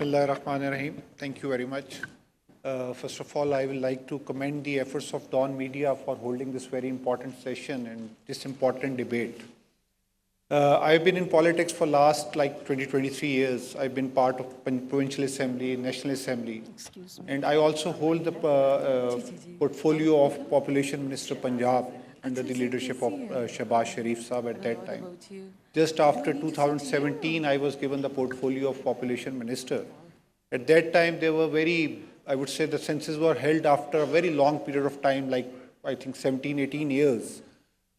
Bismillahirrahmanirrahim. Thank you very much. First of all, I would like to commend the efforts of Dawn Media for holding this very important session and this important debate. I've been in politics for last 23 years. I've been part of Provincial Assembly, National Assembly. And I also hold the portfolio of Population Minister Punjab under the leadership of Shahbaz Sharif Saab at that time. Just after 2017, I was given the portfolio of Population Minister. At that time, they were I would say the census were held after a very long period of time, I think 17, 18 years.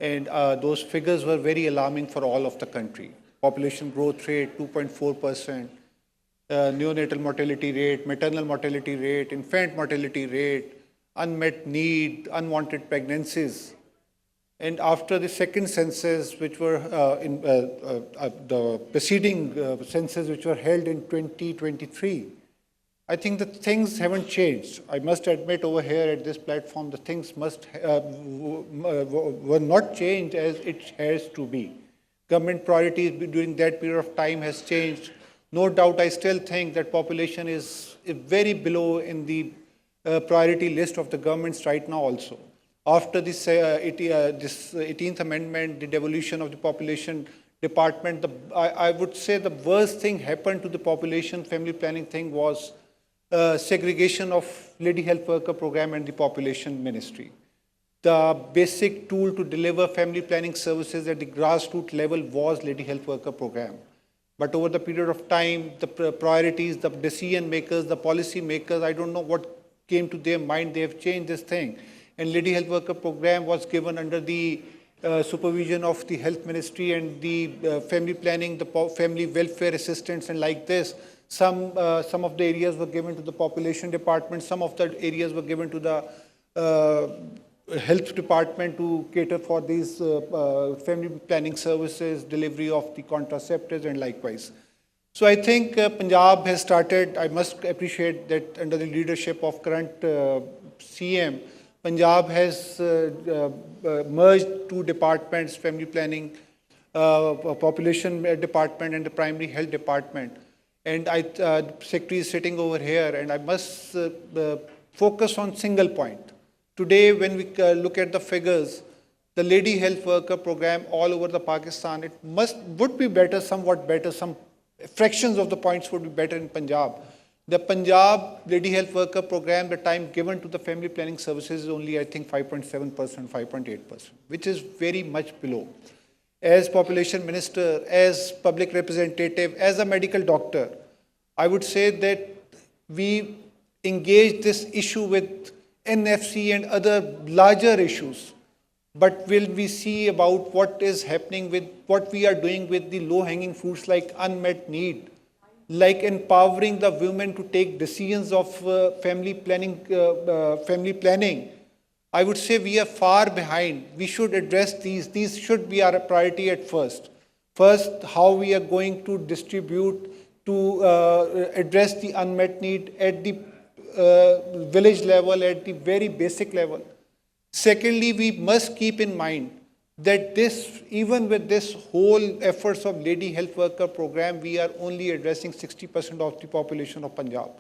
And those figures were very alarming for all of the country. Population growth rate, 2.4%, neonatal mortality rate, maternal mortality rate, infant mortality rate, unmet need, unwanted pregnancies. And after the second census, which were the preceding census, which were held in 2023, I think that things haven't changed. I must admit over here at this platform, the things were not changed as it has to be. Government priorities during that period of time has changed. No doubt, I still think that population is very below in the priority list of the governments right now also. After this 18th Amendment, the devolution of the population department, I would say the worst thing happened to the population family planning thing was segregation of lady health worker program and the population ministry. The basic tool to deliver family planning services at the grassroots level was lady health worker program. But over the period of time, the priorities, the decision makers, the policy makers, I don't know what came to their mind, they have changed this thing. And lady health worker program was given under the supervision of the health ministry and the family planning, the family welfare assistance and like this. Some of the areas were given to the population department, some of the areas were given to the health department to cater for these family planning services, delivery of the contraceptives and likewise. So I think Punjab has started, I must appreciate that under the leadership of current CM, Punjab has merged two departments, family planning, population department and the primary health department. And the secretary is sitting over here, and I must focus on single point. Today, when we look at the figures, the lady health worker program all over the Pakistan, it would be better, somewhat better, some fractions of the points would be better in Punjab. The Punjab lady health worker program, the time given to the family planning services is only, I think, 5.7%, 5.8%, which is very much below. As population minister, as public representative, as a medical doctor, I would say that we engage this issue with NFC and other larger issues. But will we see about what is happening with what we are doing with the low-hanging fruits like unmet need, like empowering the women to take decisions of family planning. I would say we are far behind. We should address these. These should be our priority at first. First, how we are going to distribute to address the unmet need at the village level, at the very basic level. Secondly, we must keep in mind that even with this whole efforts of lady health worker program, we are only addressing 60% of the population of Punjab.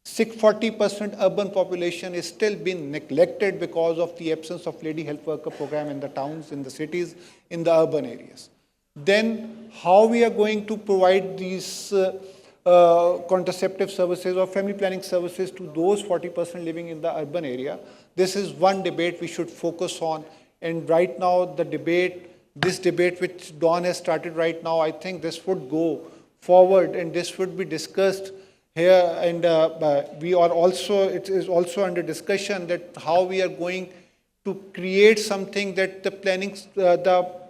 40% urban population is still being neglected because of the absence of lady health worker program in the towns, in the cities, in the urban areas. Then how we are going to provide these contraceptive services or family planning services to those 40% living in the urban area. This is one debate we should focus on. And right now, this debate which Dawn has started right now, I think this would go forward and this would be discussed here. And it is also under discussion that how we are going to create something that the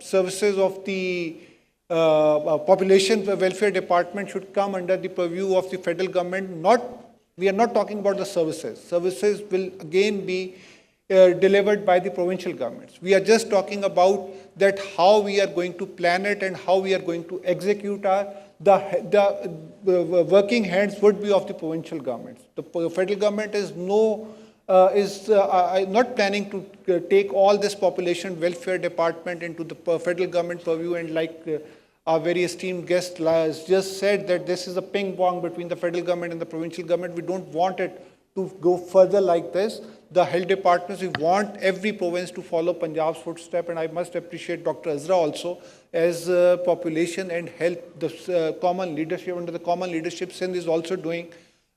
services of the population welfare department should come under the purview of the federal government. We are not talking about the services. Services will again be delivered by the provincial governments. We are just talking about that how we are going to plan it and how we are going to execute the working hands would be of the provincial governments. The federal government is not planning to take all this population welfare department into the federal government purview and our very esteemed guest just said that this is a ping pong between the federal government and the provincial government. We don't want it to go further like this. The health departments, we want every province to follow Punjab's footstep, and I must appreciate Dr. Azra also as population and health, the common leadership, under the common leadership, Sindh is also doing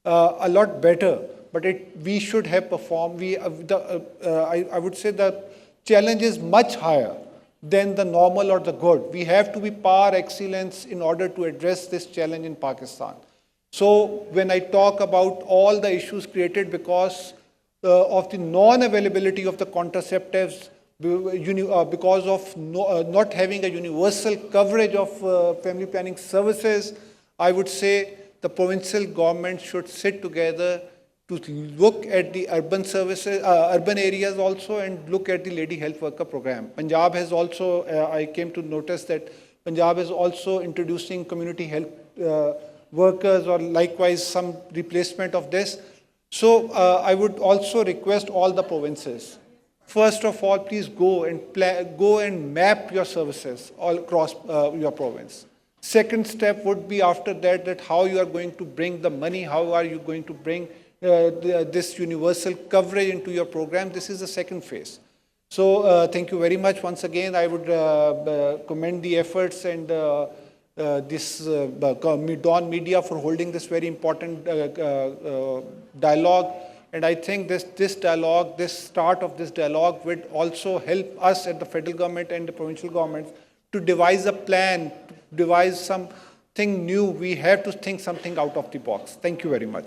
a lot better. But we should have performed. I would say the challenge is much higher than the normal or the good. We have to be par excellence in order to address this challenge in Pakistan. So when I talk about all the issues created because of the non-availability of the contraceptives, because of not having a universal coverage of family planning services, I would say the provincial government should sit together to look at the urban services, urban areas also, and look at the lady health worker program. Punjab has also, I came to notice that Punjab is also introducing community health workers or likewise some replacement of this. So I would also request all the provinces, first of all, please go and map your services all across your province. Second step would be after that how you are going to bring the money, how are you going to bring this universal coverage into your program. This is the second phase. So thank you very much once again. I would commend the efforts and this Dawn Media for holding this very important dialogue. And I think this dialogue, this start of this dialogue would also help us at the federal government and the provincial governments to devise a plan, to devise something new. We have to think something out of the box. Thank you very much.